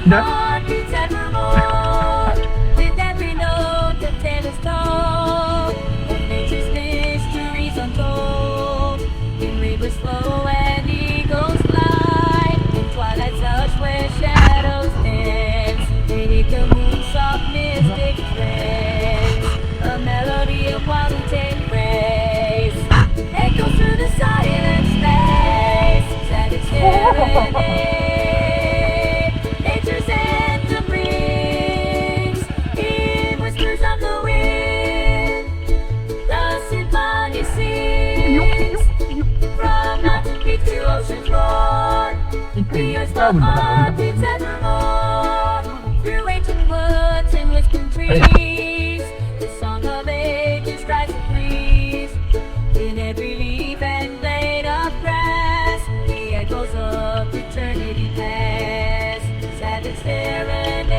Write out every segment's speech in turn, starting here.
heart beats evermore. With every note the tailor's told, of nature's mysteries untold. In rivers flow and eagles fly, in twilight's hush where shadows dance, beneath the moon's soft mystic trance, a melody of wild and tame grace echoes through the silent space. Sad and serenade, nature's anthem rings in whispers of the wind. The symphony sings from mountain peaks to ocean's roar. The earth's love heart beats evermore through ancient woods and whispering trees. The song of ages strives to please. In every leaf and blade of grass, the echoes of eternity past. Sad and serenade,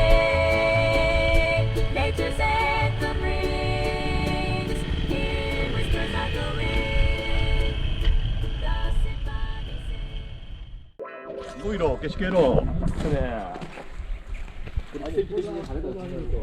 nature's anthem rings in whispers of the wind. The symphony sings. オイロ消し消ろう。奇跡的に晴れた日の人は